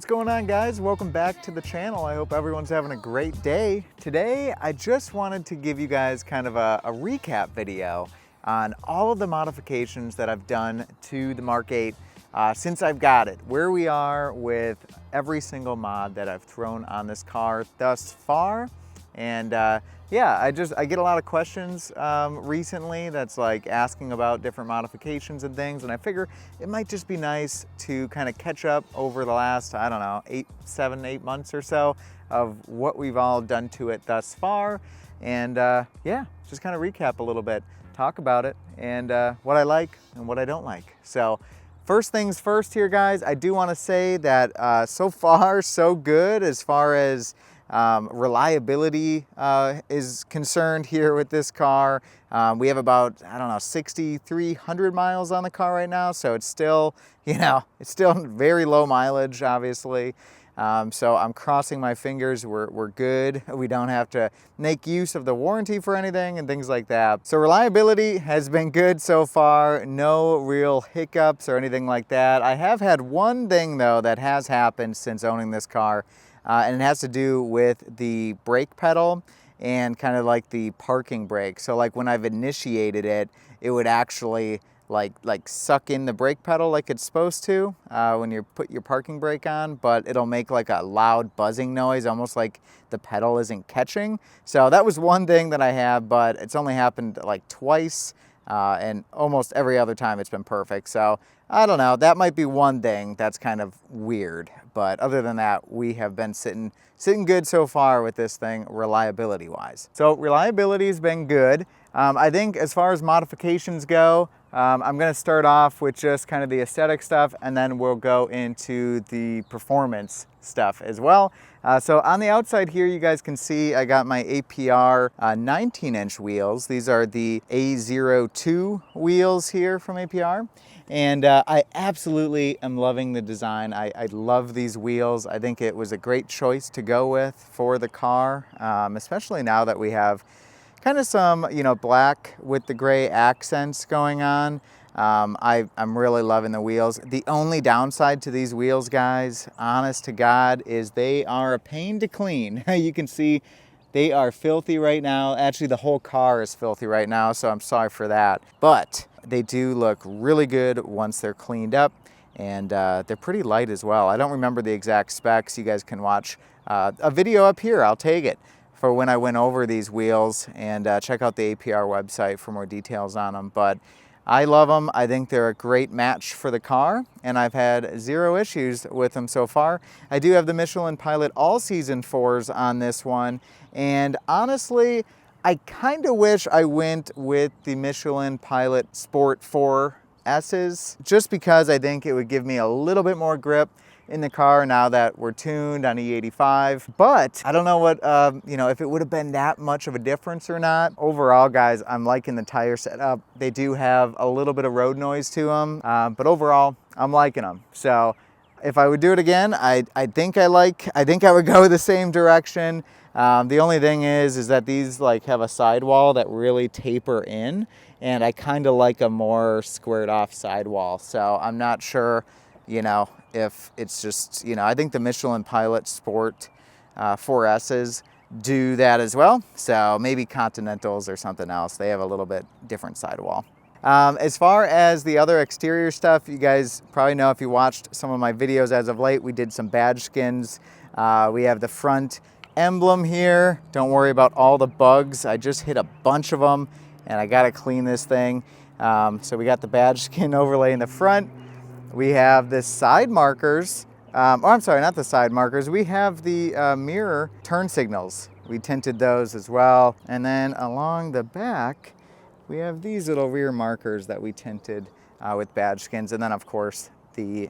going on, guys? Welcome back to the channel. I hope everyone's having a great day. Today, I just wanted to give you guys kind of a recap video on all of the modifications that I've done to the Mk8 since I've got it, where we are with every single mod that I've thrown on this car thus far. And yeah, I get a lot of questions recently that's like asking about different modifications and things, and I figure it might just be nice to kind of catch up over the last, I don't know, 7, 8 months or so of what we've all done to it thus far. And yeah, just kind of recap a little bit, talk about it, and what I like and what I don't like. So first things first here, guys, I do want to say that so far so good as far as reliability is concerned here with this car. We have about, I don't know, 6,300 miles on the car right now, so it's still, it's still very low mileage, obviously. So I'm crossing my fingers we're good. We don't have to make use of the warranty for anything and things like that. So reliability has been good so far. No real hiccups or anything like that. I have had one thing though that has happened since owning this car. And it has to do with the brake pedal and kind of like the parking brake. So like when I've initiated it, it would actually like suck in the brake pedal like it's supposed to when you put your parking brake on, but it'll make like a loud buzzing noise, almost like the pedal isn't catching. So that was one thing that I have, but it's only happened like twice, and almost every other time it's been perfect. So I don't know, that might be one thing that's kind of weird. But other than that, we have been sitting good so far with this thing reliability wise. So reliability has been good. I think as far as modifications go, I'm gonna start off with just kind of the aesthetic stuff, and then we'll go into the performance stuff as well. So on the outside here, you guys can see I got my APR 19-inch wheels. These are the A02 wheels here from APR. And I absolutely am loving the design. I love these wheels. I think it was a great choice to go with for the car, especially now that we have kind of some, black with the gray accents going on. I'm really loving the wheels. The only downside to these wheels, guys, honest to God, is they are a pain to clean. You can see they are filthy right now. Actually, the whole car is filthy right now, so I'm sorry for that. But they do look really good once they're cleaned up, and they're pretty light as well. I don't remember the exact specs. You guys can watch a video up here. I'll take it for when I went over these wheels, and check out the APR website for more details on them. But I love them. I think they're a great match for the car, and I've had 0 issues with them so far. I do have the Michelin Pilot All-Season 4s on this one, and honestly, I kind of wish I went with the Michelin Pilot Sport 4S's, just because I think it would give me a little bit more grip in the car now that we're tuned on E85. But I don't know what, if it would have been that much of a difference or not. Overall, guys, I'm liking the tire setup. They do have a little bit of road noise to them, but overall, I'm liking them. So if I would do it again, I think I would go the same direction. The only thing is that these like have a sidewall that really taper in, and I kind of like a more squared off sidewall. So I'm not sure, if it's just, I think the Michelin Pilot Sport 4S's do that as well. So maybe Continentals or something else. They have a little bit different sidewall. As far as the other exterior stuff, you guys probably know if you watched some of my videos as of late, we did some badge skins. We have the front emblem here. Don't worry about all the bugs. I just hit a bunch of them, and I gotta clean this thing. So we got the badge skin overlay in the front. We have the side markers. I'm sorry, not the side markers. We have the mirror turn signals. We tinted those as well. And then along the back, we have these little rear markers that we tinted with badge skins. And then of course, the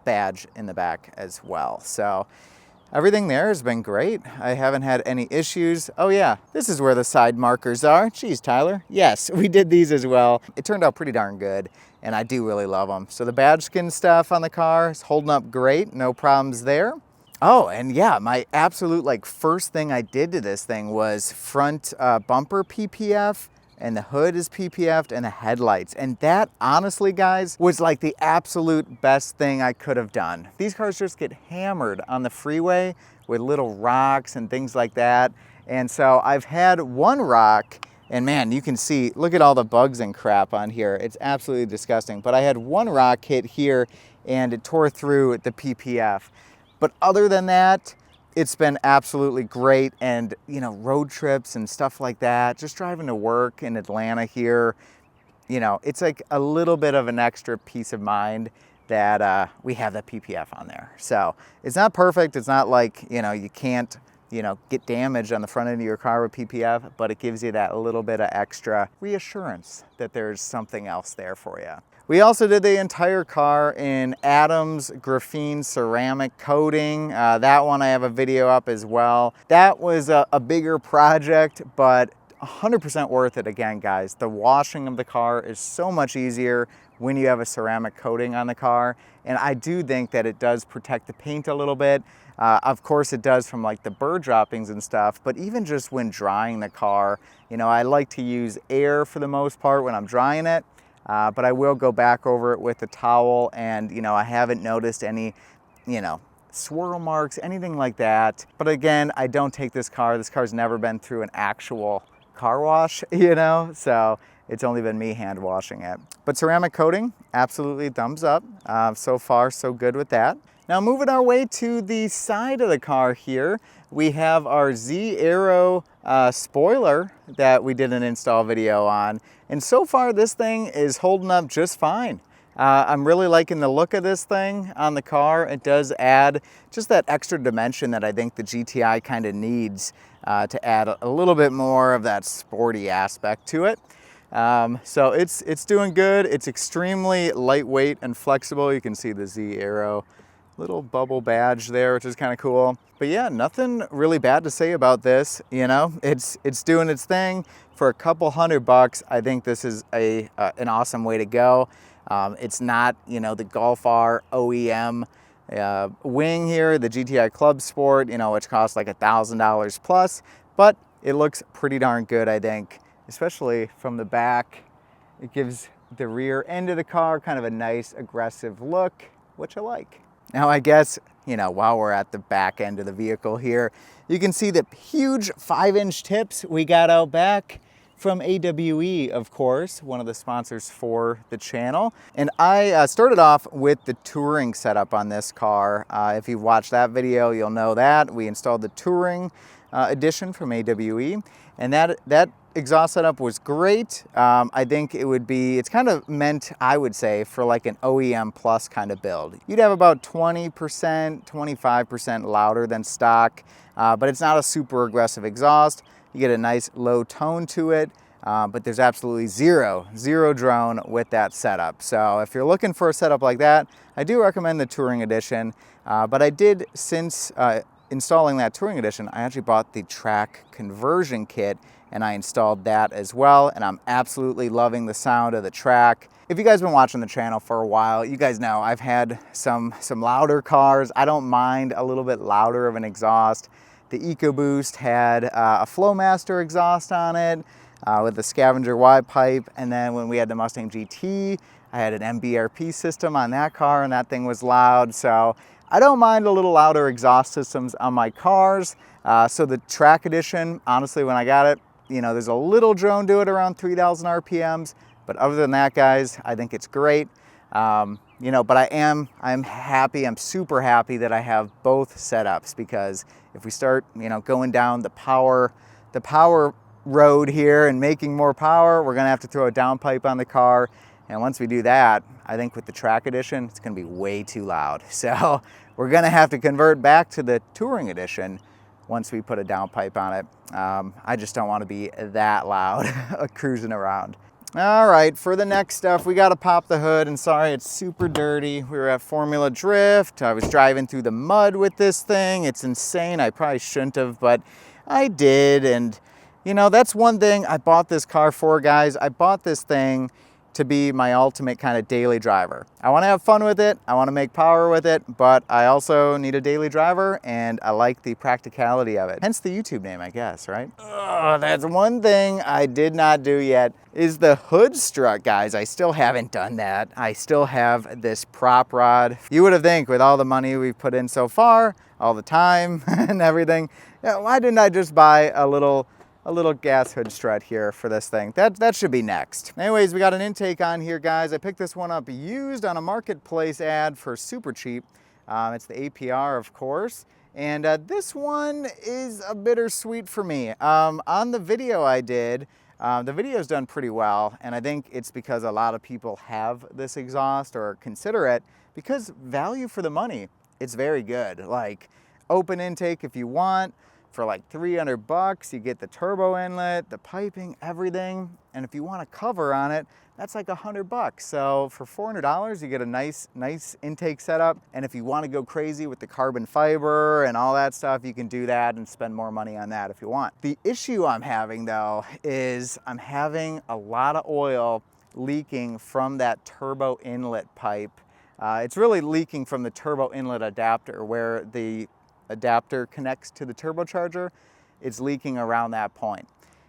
badge in the back as well. So everything there has been great. I haven't had any issues. Oh yeah, this is where the side markers are. Geez, Tyler. Yes, we did these as well. It turned out pretty darn good, and I do really love them. So the badge skin stuff on the car is holding up great. No problems there. Oh, and yeah, my absolute first thing I did to this thing was front bumper PPF and the hood is PPF'd, and the headlights. And that, honestly, guys, was like the absolute best thing I could have done. These cars just get hammered on the freeway with little rocks and things like that. And so I've had one rock, and man, you can see, look at all the bugs and crap on here. It's absolutely disgusting. But I had one rock hit here and it tore through the PPF. But other than that, it's been absolutely great. And, you know, road trips and stuff like that, just driving to work in Atlanta here, you know, it's like a little bit of an extra peace of mind that we have that PPF on there. So it's not perfect. It's not like, you know, you can't, you know, get damage on the front end of your car with PPF, but it gives you that little bit of extra reassurance that there's something else there for you. We also did the entire car in Adams graphene ceramic coating. That one I have a video up as well. That was a bigger project, but 100% worth it again, guys. The washing of the car is so much easier when you have a ceramic coating on the car. And I do think that it does protect the paint a little bit. Of course it does from like the bird droppings and stuff, but even just when drying the car, you know, I like to use air for the most part when I'm drying it, but I will go back over it with a towel, and, you know, I haven't noticed any, you know, swirl marks, anything like that. But again, I don't take this car's never been through an actual car wash, you know, so it's only been me hand washing it. But ceramic coating, absolutely thumbs up. So far, so good with that. Now moving our way to the side of the car here, we have our Z-Aero spoiler that we did an install video on. And so far this thing is holding up just fine. I'm really liking the look of this thing on the car. It does add just that extra dimension that I think the GTI kind of needs to add a little bit more of that sporty aspect to it. So it's doing good. It's extremely lightweight and flexible. You can see the Z-Aero little bubble badge there, which is kind of cool. But yeah, nothing really bad to say about this. You know, it's doing its thing for a couple $100. I think this is an awesome way to go. It's not, you know, the Golf R OEM wing here, the GTI Club Sport, you know, which costs like $1,000 plus, but it looks pretty darn good, I think, especially from the back. It gives the rear end of the car kind of a nice aggressive look, which I like. Now, I guess, you know, while we're at the back end of the vehicle here, you can see the huge 5-inch tips we got out back from AWE, of course, one of the sponsors for the channel. And I started off with the touring setup on this car. If you've watched that video, you'll know that. We installed the touring edition from AWE, and that exhaust setup was great. I think it's kind of meant, I would say, for like an OEM plus kind of build. You'd have about 20%, 25% louder than stock, but it's not a super aggressive exhaust. You get a nice low tone to it, but there's absolutely zero drone with that setup. So if you're looking for a setup like that, I do recommend the Touring Edition. But I did, since installing that Touring Edition, I actually bought the track conversion kit, and I installed that as well, and I'm absolutely loving the sound of the track. If you guys have been watching the channel for a while, you guys know I've had some louder cars. I don't mind a little bit louder of an exhaust. The EcoBoost had a Flowmaster exhaust on it with the Scavenger Y pipe, and then when we had the Mustang GT, I had an MBRP system on that car, and that thing was loud. So I don't mind a little louder exhaust systems on my cars. So the Track Edition, honestly, when I got it, you know, there's a little drone to it around 3,000 RPMs, but other than that, guys, I think it's great. You know, but I'm happy, I'm super happy that I have both setups, because if we start, you know, going down the power road here and making more power, we're gonna have to throw a downpipe on the car. And once we do that, I think with the Track Edition, it's gonna be way too loud. So we're gonna have to convert back to the Touring Edition once we put a downpipe on it. I just don't wanna be that loud cruising around. All right, for the next stuff, we got to pop the hood, and sorry, it's super dirty. We were at Formula Drift. I was driving through the mud with this thing. It's insane. I probably shouldn't have, but I did. And, you know, that's one thing I bought this car for, guys. I bought this thing to be my ultimate kind of daily driver. I want to have fun with it, I want to make power with it, but I also need a daily driver, and I like the practicality of it. Hence the YouTube name, I guess, right? That's one thing I did not do yet, is the hood strut, guys. I still haven't done that. I still have this prop rod. You would have think with all the money we've put in so far, all the time and everything, why didn't I just buy a little gas hood strut here for this thing? That should be next. Anyways, we got an intake on here, guys. I picked this one up used on a marketplace ad for super cheap. It's the APR, of course. And this one is a bittersweet for me. On the video I did, the video's done pretty well, and I think it's because a lot of people have this exhaust or consider it, because value for the money, it's very good. Like open intake if you want, for like 300 bucks, you get the turbo inlet, the piping, everything. And if you want a cover on it, that's like 100 bucks. So for $400, you get a nice intake setup. And if you want to go crazy with the carbon fiber and all that stuff, you can do that and spend more money on that if you want. The issue I'm having though is I'm having a lot of oil leaking from that turbo inlet pipe. It's really leaking from the turbo inlet adapter where the adapter connects to the turbocharger. It's leaking around that point.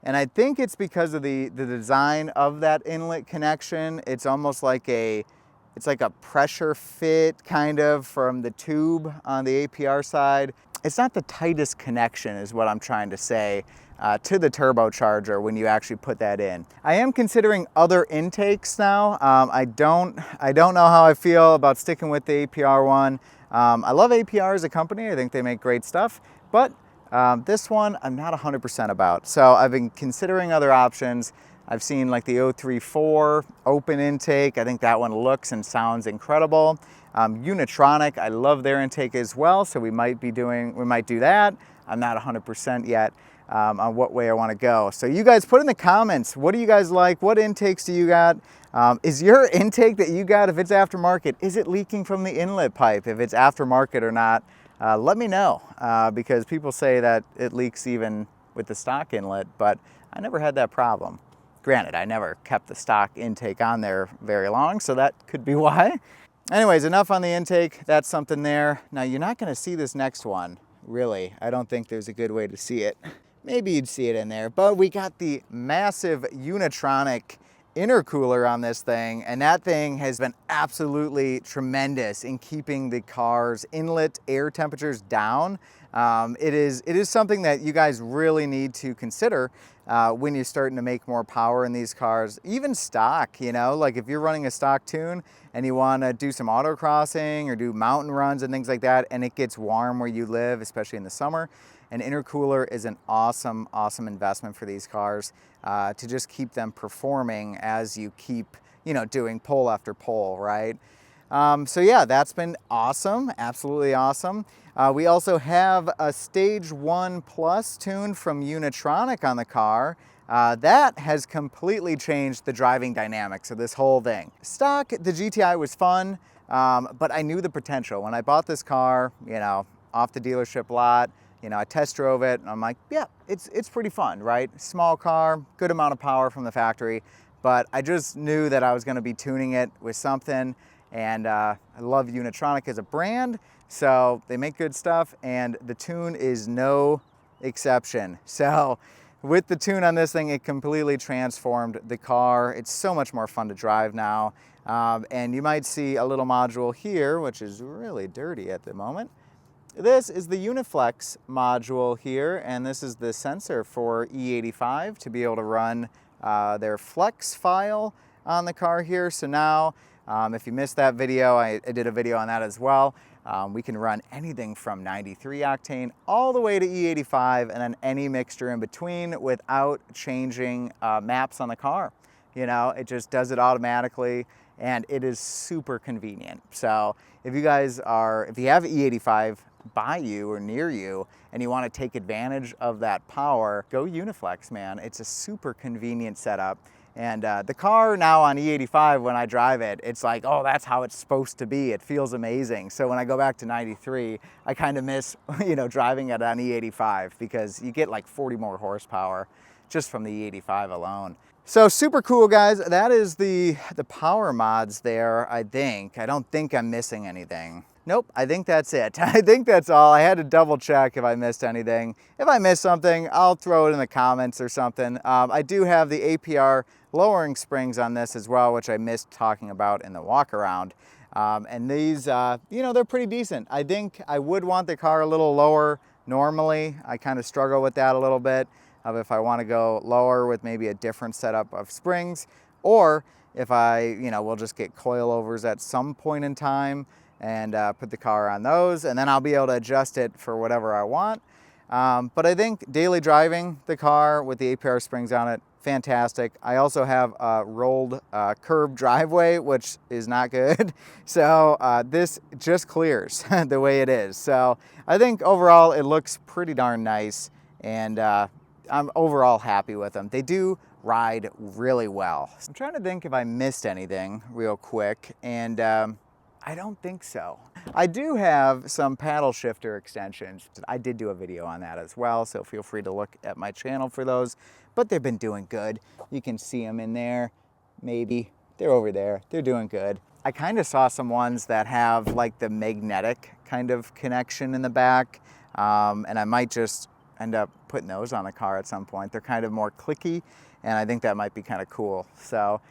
And I think it's because of the design of that inlet connection. It's almost like it's like a pressure fit kind of from the tube on the APR side. It's not the tightest connection is what I'm trying to say to the turbocharger when you actually put that in. I am considering other intakes now. I don't know how I feel about sticking with the APR one. I love APR as a company. I think they make great stuff, but this one I'm not 100% about. So I've been considering other options. I've seen like the 034 open intake. I think that one looks and sounds incredible. Unitronic, I love their intake as well. So we might do that. I'm not 100% yet on what way I want to go. So you guys put in the comments, what do you guys like? What intakes do you got? Is your intake that you got, if it's aftermarket, is it leaking from the inlet pipe? If it's aftermarket or not, let me know, because people say that it leaks even with the stock inlet, but I never had that problem. Granted, I never kept the stock intake on there very long, so that could be why. Anyways, enough on the intake. That's something there. Now, you're not going to see this next one, really. I don't think there's a good way to see it. Maybe you'd see it in there, but we got the massive Unitronic intercooler on this thing, and that thing has been absolutely tremendous in keeping the car's inlet air temperatures down. It is something that you guys really need to consider when you're starting to make more power in these cars, even stock, you know, like if you're running a stock tune and you want to do some autocrossing or do mountain runs and things like that, and it gets warm where you live, especially in the summer, an intercooler is an awesome investment for these cars to just keep them performing as you keep, you know, doing pole after pole, right? So yeah, that's been awesome, absolutely awesome. We also have a Stage 1 Plus tune from Unitronic on the car. That has completely changed the driving dynamics of this whole thing. Stock, the GTI was fun, but I knew the potential. When I bought this car, you know, off the dealership lot, you know, I test drove it and I'm like, yeah, it's pretty fun, right? Small car, good amount of power from the factory, but I just knew that I was gonna be tuning it with something, and I love Unitronic as a brand, so they make good stuff, and the tune is no exception. So with the tune on this thing, it completely transformed the car. It's so much more fun to drive now. And you might see a little module here, which is really dirty at the moment. This is the Uniflex module here, and this is the sensor for E85 to be able to run their Flex file on the car here. So now, if you missed that video, I did a video on that as well. We can run anything from 93 octane all the way to E85 and then any mixture in between without changing maps on the car. You know, it just does it automatically, and it is super convenient. So if you guys if you have E85 by you or near you and you want to take advantage of that power, go Uniflex, man. It's a super convenient setup. And the car now on E85, when I drive it, it's like, oh, that's how it's supposed to be. It feels amazing. So when I go back to 93, I kind of miss, you know, driving it on E85 because you get like 40 more horsepower. just from the E85 alone. So super cool, guys. That is the power mods there, I think. I don't think I'm missing anything. Nope, I think that's it. I think that's all. I had to double check if I missed anything. If I missed something, I'll throw it in the comments or something. I do have the APR lowering springs on this as well, which I missed talking about in the walk around. And these, you know, they're pretty decent. I think I would want the car a little lower normally. I kind of struggle with that a little bit of if I want to go lower with maybe a different setup of springs, or if I, you know, we'll just get coilovers at some point in time and put the car on those, and then I'll be able to adjust it for whatever I want. But I think daily driving the car with the APR springs on it, fantastic. I also have a rolled curb driveway, which is not good. So this just clears the way it is. So I think overall it looks pretty darn nice, and I'm overall happy with them. They do ride really well. I'm trying to think if I missed anything real quick, and I don't think so. I do have some paddle shifter extensions. I did do a video on that as well, so feel free to look at my channel for those, but they've been doing good. You can see them in there, maybe. They're over there, they're doing good. I kind of saw some ones that have like the magnetic kind of connection in the back, and I might just end up putting those on the car at some point. They're kind of more clicky, and I think that might be kind of cool. So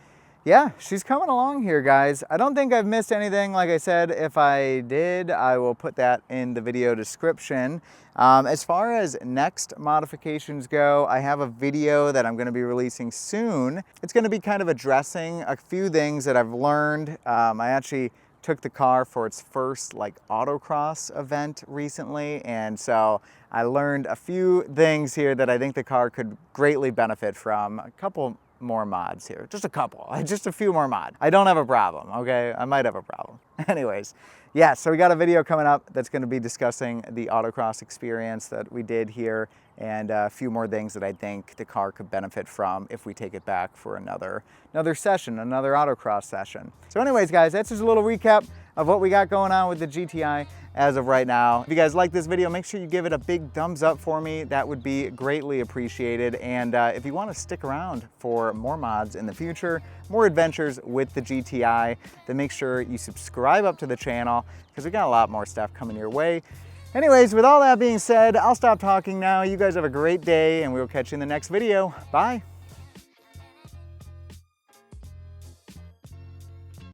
yeah, she's coming along here, guys. I don't think I've missed anything. Like I said, if I did, I will put that in the video description. As far as next modifications go, I have a video that I'm going to be releasing soon. It's going to be kind of addressing a few things that I've learned. I actually took the car for its first like autocross event recently, and so I learned a few things here that I think the car could greatly benefit from. A couple more mods here, just a few more mods. I don't have a problem, okay? I might have a problem. Anyways, yeah, so we got a video coming up that's going to be discussing the autocross experience that we did here, and a few more things that I think the car could benefit from if we take it back for another session, another autocross session. So anyways, guys, that's just a little recap of what we got going on with the GTI as of right now. If you guys like this video, make sure you give it a big thumbs up for me. That would be greatly appreciated. And if you want to stick around for more mods in the future, more adventures with the GTI, then make sure you subscribe up to the channel, because we got a lot more stuff coming your way. Anyways, with all that being said, I'll stop talking now. You guys have a great day, and we will catch you in the next video. Bye.